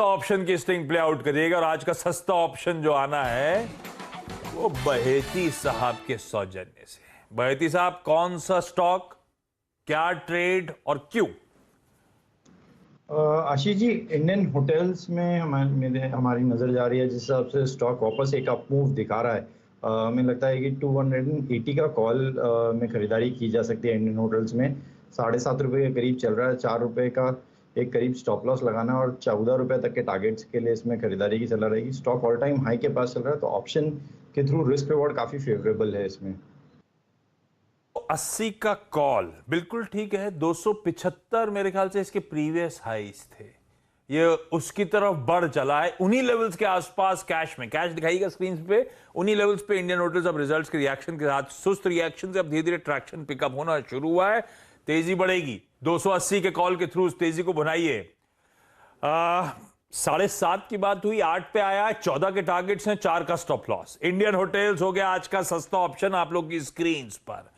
Option की string play out करिएगा और आज का सस्ता ऑप्शन जो आना है वो बहेती साहब के सौजन्य से। बहेती साहब, कौन सा स्टॉक, क्या ट्रेड और क्यों? आशीष जी, इंडियन होटल्स में हमारी नज़र जा रही है। जिस हिसाब से स्टॉक वापस एक अप मूव दिखा रहा है, हमें लगता है कि 280 का कॉल में खरीदारी की जा सकती है। इंडियन होटल्स में 7.5 रुपये के करीब चल रहा है। 4 रुपये का एक करीब स्टॉप लॉस लगाना और 14 रुपये तक के टारगेट्स के लिए इसमें खरीदारी की सलाह रहेगी। स्टॉक ऑल टाइम हाई के पास चल रहा है, तो ऑप्शन के थ्रू रिस्क रिवॉर्ड काफ़ी फेवरेबल है इसमें। 80 का कॉल बिल्कुल ठीक है। 275 मेरे ख्याल से इसके प्रीवियस हाईज थे, ये उसकी तरफ बढ़ चला है। उन्हीं लेवल्स के आसपास कैश में, कैश दिखाईगा स्क्रीन पे, उन्हीं लेवल्स पे इंडियन होटल्स अब रिजल्ट्स के रिएक्शन के साथ, सुस्त रिएक्शन से अब धीरे धीरे ट्रैक्शन पिकअप होना शुरू हुआ है। तेजी बढ़ेगी। 280 के कॉल के थ्रू उस तेजी को बनाइए। 7.5 की बात हुई, 8 पे आया है। 14 के टारगेट्स हैं, 4 का स्टॉप लॉस। इंडियन होटल्स हो गया आज का सस्ता ऑप्शन आप लोग की स्क्रीन पर।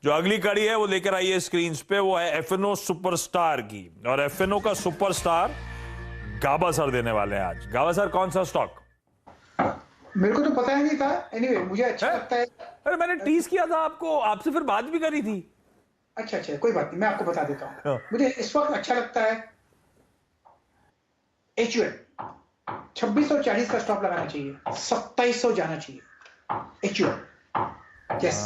जो अगली कड़ी है वो लेकर आइए स्क्रीन पे, वो है एफएनओ सुपरस्टार की। और एफएनओ का सुपरस्टार गाबा सर देने वाले हैं आज। गाबा सर, कौन सा स्टॉक? मेरे को तो पता ही नहीं था। एनीवे, मुझे अच्छा लगता है। अरे मैंने टीज किया था आपको, आपसे फिर बात भी करी थी। अच्छा, कोई बात नहीं, मैं आपको बता देता हूँ। मुझे इस वक्त अच्छा लगता है HUL 2640 का स्टॉप लगाना चाहिए, 2700 जाना चाहिए HUL। यस।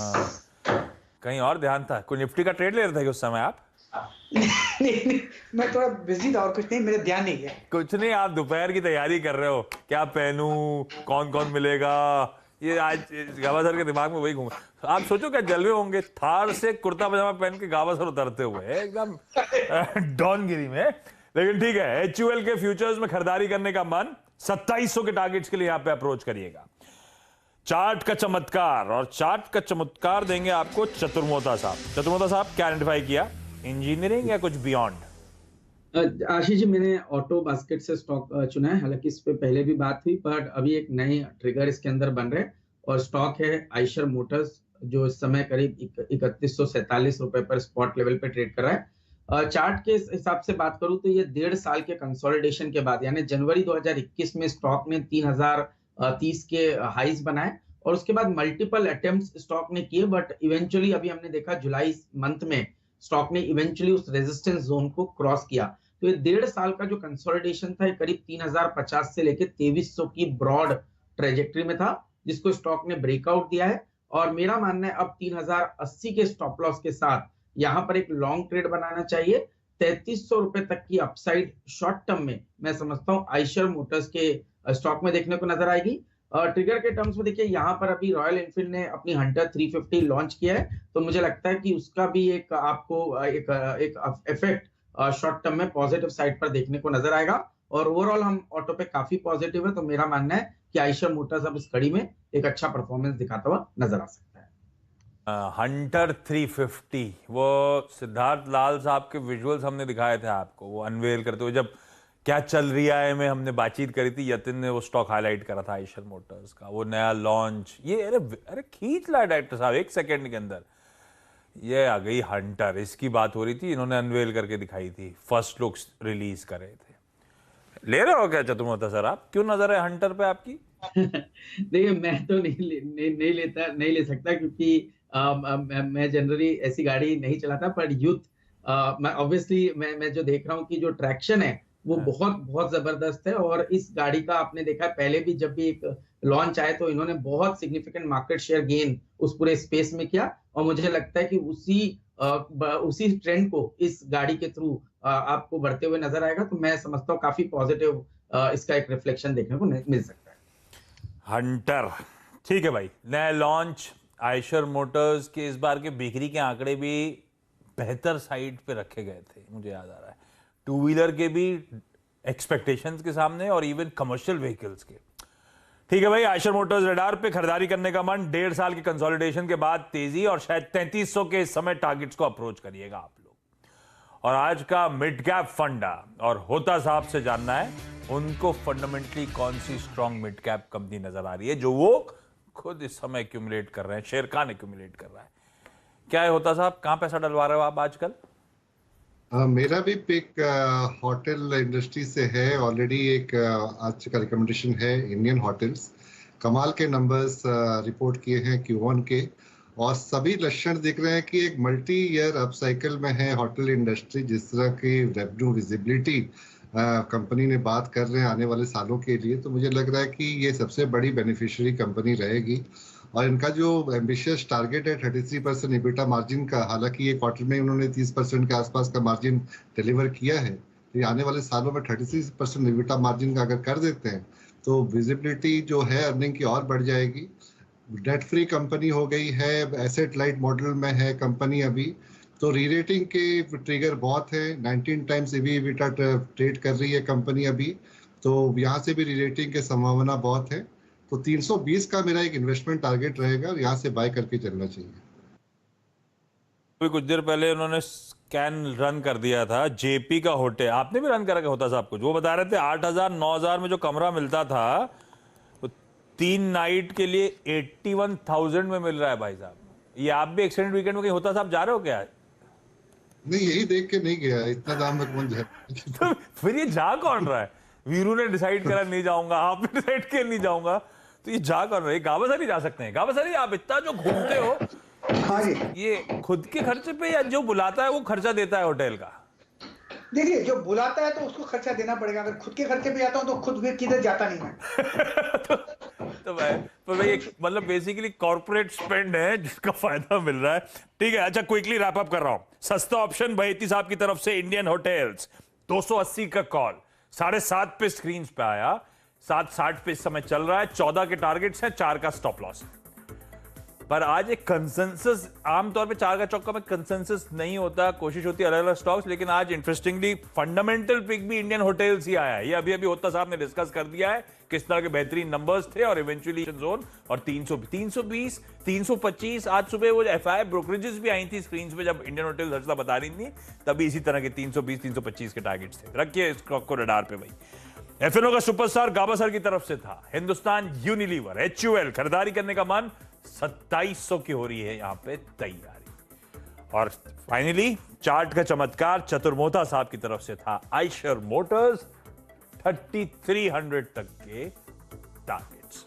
कहीं और ध्यान था? कोई निफ्टी का ट्रेड ले रहे थे उस समय आप? नहीं, मैं थोड़ा बिजी था और कुछ नहीं, मेरा ध्यान नहीं है। कुछ नहीं, आप दोपहर की तैयारी कर रहे हो, क्या पहनूं, कौन कौन मिलेगा, ये आज गाबा सर के दिमाग में वही घूम। आप सोचो क्या जलवे होंगे, थार से कुर्ता पजामा पहन के गाबा सर उतरते हुए एकदम डॉनगिरी में। लेकिन ठीक है, HUL के फ्यूचर्स में खरीदारी करने का मन, 2700 के टारगेट्स के लिए यहां पे अप्रोच करिएगा। चार्ट का चमत्कार, और चार्ट का चमत्कार देंगे आपको चतुर्मोता साहब। चतुर्मोता साहब, क्या आइडेंटिफाई किया? इंजीनियरिंग या कुछ बियॉन्ड? आशीष जी, मैंने ऑटो बास्केट से स्टॉक चुना है। हालांकि इस पे पहले भी बात हुई, पर अभी एक नए ट्रिगर इसके अंदर बन रहे हैं। और स्टॉक है आइशर मोटर्स, जो इस समय करीब 3147 रुपए पर स्पॉट लेवल पे ट्रेड कर रहा है। चार्ट के हिसाब से बात करूं तो ये 1.5 साल के कंसोलिडेशन के बाद, यानी जनवरी 2021 में स्टॉक ने 3030 के हाईज बनाए और उसके बाद मल्टीपल अटेम्प्ट्स स्टॉक ने किए, बट इवेंचुअली अभी हमने देखा जुलाई मंथ में स्टॉक ने इवेंचुअली उस रेजिस्टेंस जोन को क्रॉस किया। तो ये 1.5 साल का जो कंसोलिडेशन था, करीब 3050 से लेकर 2300 की ब्रॉड ट्रेजेक्टरी में था, जिसको स्टॉक ने ब्रेकआउट दिया है। और मेरा मानना है अब 3080 के स्टॉप लॉस के साथ यहाँ पर एक लॉन्ग ट्रेड बनाना चाहिए। 3300 रुपए तक की अपसाइड शॉर्ट टर्म में मैं समझता हूँ आइशर मोटर्स के स्टॉक में देखने को नजर आएगी। ट्रिगर के टर्म्स में देखिए, यहाँ पर अभी रॉयल एनफील्ड ने अपनी हंटर 350 लॉन्च किया है, तो मुझे लगता है कि उसका भी एक आपको एक इफेक्ट शॉर्ट टर्म में पॉजिटिव साइड पर देखने को नजर आएगा। और ओवरऑल हम ऑटो पे काफी पॉजिटिव है, तो मेरा मानना है कि आइशर मोटर्स अब इस कड़ी में एक अच्छा परफॉर्मेंस दिखाता हुआ नजर आ सकता है। हंटर 350, वो सिद्धार्थ लाल साहब के विजुअल्स हमने दिखाए थे आपको, वो अनवेल करते हुए, जब क्या चल रहा है में हमने बातचीत करी थी। यतिन ने वो स्टॉक हाईलाइट करा था आइशर मोटर्स का, वो नया लॉन्च। ये अरे खींच ला डायरेक्टर साहब 1 सेकेंड के अंदर। ये आ गई हंटर, इसकी बात हो रही थी, इन्होंने अनवेल करके दिखाई थी, फर्स्ट लुक्स रिलीज कर रहे थे। ले रहे हो क्या चतुर्मोता सर आप? क्यों नजर है हंटर पे आपकी? देखिए, मैं तो नहीं ले सकता, क्योंकि मैं जनरली ऐसी गाड़ी नहीं चलाता। पर मैं ऑब्वियसली मैं जो देख रहा हूँ कि जो ट्रैक्शन है वो बहुत जबरदस्त है। और इस गाड़ी का आपने देखा पहले भी, जब भी एक लॉन्च आए तो इन्होंने बहुत सिग्निफिकेंट मार्केट शेयर गेन उस पूरे स्पेस में किया। और मुझे लगता है कि उसी ट्रेंड को इस गाड़ी के थ्रू आपको बढ़ते हुए नजर आएगा। तो मैं समझता हूँ काफी पॉजिटिव इसका एक रिफ्लेक्शन देखने को मिल सकता है। हंटर ठीक है भाई, नया लॉन्च। आइशर मोटर्स के इस बार के बिक्री के आंकड़े भी बेहतर साइड पे रखे गए थे, मुझे याद आ रहा है। टू व्हीलर के भी एक्सपेक्टेशंस के सामने, और इवन कमर्शियल व्हीकल्स के। ठीक है भाई, आइशर मोटर्स रडार पे, खरीदारी करने का मन। 1.5 साल के कंसोलिडेशन के बाद तेजी, और शायद 3300 के इस समय टारगेट्स को अप्रोच करिएगा आप लोग। और आज का मिड कैप फंडा, और होता साहब से जानना है उनको फंडामेंटली कौन सी स्ट्रॉन्ग मिड कैप कंपनी नजर आ रही है जो वो खुद इस समय एक्यूमुलेट कर रहे हैं। शेर खान एक्यूमुलेट कर रहा है। क्या है होता साहब, कहां पैसा डलवा रहे हो आप आजकल? मेरा भी पिक होटल इंडस्ट्री से है। ऑलरेडी एक आज का रिकमेंडेशन है इंडियन होटल्स। कमाल के नंबर्स रिपोर्ट किए हैं Q1 के, और सभी लक्षण दिख रहे हैं कि एक मल्टी ईयर अप साइकिल में है होटल इंडस्ट्री। जिस तरह की रेवेन्यू विजिबिलिटी कंपनी ने बात कर रहे हैं आने वाले सालों के लिए, तो मुझे लग रहा है कि ये सबसे बड़ी बेनिफिशियरी कंपनी रहेगी। और इनका जो एम्बिशियस टारगेट है 33% EBITDA मार्जिन का, हालांकि ये क्वार्टर में उन्होंने 30% के आसपास का मार्जिन डिलीवर किया है, तो ये आने वाले सालों में 33% EBITDA मार्जिन का अगर कर देते हैं तो विजिबिलिटी जो है अर्निंग की और बढ़ जाएगी। डेट फ्री कंपनी हो गई है, एसेट लाइट मॉडल में है कंपनी अभी, तो री रेटिंग के ट्रिगर बहुत है। 19 टाइम्स EBITDA ट्रेड कर रही है कंपनी अभी, तो यहाँ से भी री रेटिंग की संभावना बहुत है। तो 320 का मेरा एक इन्वेस्टमेंट टारगेट रहेगा और यहाँ से बाय करके चलना चाहिए। अभी कुछ देर पहले उन्होंने स्कैन रन कर दिया था जेपी का होटल, आपने भी रन करा होता साहब कुछ, वो बता रहे थे 8,000 9,000 में जो कमरा मिलता था वो 3 नाइट के लिए 81,000 में मिल रहा है भाई साहब। ये आप भी एक्सटेंडेड वीकेंड में कहीं होता साहब जा रहे हो क्या? नहीं, यही देख के नहीं गया, इतना दाम में कौन जाए। तो फिर ये जा कौन रहा है? वीरू ने डिसाइड करा नहीं जाऊंगा, आपने डिसाइड किया नहीं जाऊंगा, तो ये जा कौन रहा है? गावसरी जा सकते हैं। गावसरी आप इतना जो घूमते हो, हाँ जी, ये खुद के खर्चे पे या जो बुलाता है वो खर्चा देता है होटल का? देखिए जो बुलाता है तो उसको खर्चा देना पड़ेगा। अगर खुद के खर्चे पे जाता हूँ तो खुद भी किधर जाता नहीं मैं। तो भाई एक मतलब बेसिकली कॉर्पोरेट स्पेंड है जिसका फायदा मिल रहा है। ठीक है, अच्छा क्विकली रैप अप कर रहा हूं। सस्ता ऑप्शन बहेती साहब की तरफ से इंडियन होटल्स 280 का कॉल 7:30 पे स्क्रीन पे आया, 7:60 पे इस समय चल रहा है। 14 के टारगेट्स हैं, 4 का स्टॉप लॉस। पर आज एक कंसेंसस, आमतौर पे 4 का चौका में कंसेंसस नहीं होता, कोशिश होती है अलग अलग स्टॉक्स, लेकिन आज इंटरेस्टिंगली फंडामेंटल पिक भी इंडियन होटल्स ही आया है। ये अभी अभी होता साहब ने डिस्कस कर दिया है किस तरह के बेहतरीन नंबर्स थे और इवेंचुअली जोन और 320 325। आज सुबह वो एफआई ब्रोकरेजेस भी आई थी स्क्रीन पे जब इंडियन होटल्स हर्षला बता रही थी, तभी इसी तरह के 320 325 के टारगेट्स थे। रखिए स्टॉक को रडार पे भाई। एफएनओ का सुपरस्टार गावसर की तरफ से था हिंदुस्तान यूनिलीवर HUL, खरीदारी करने का मन 2700 की हो रही है यहां पे तैयारी। और फाइनली चार्ट का चमत्कार चतुर्मोता साहब की तरफ से था आइशर मोटर्स 3300 तक के टारगेट्स।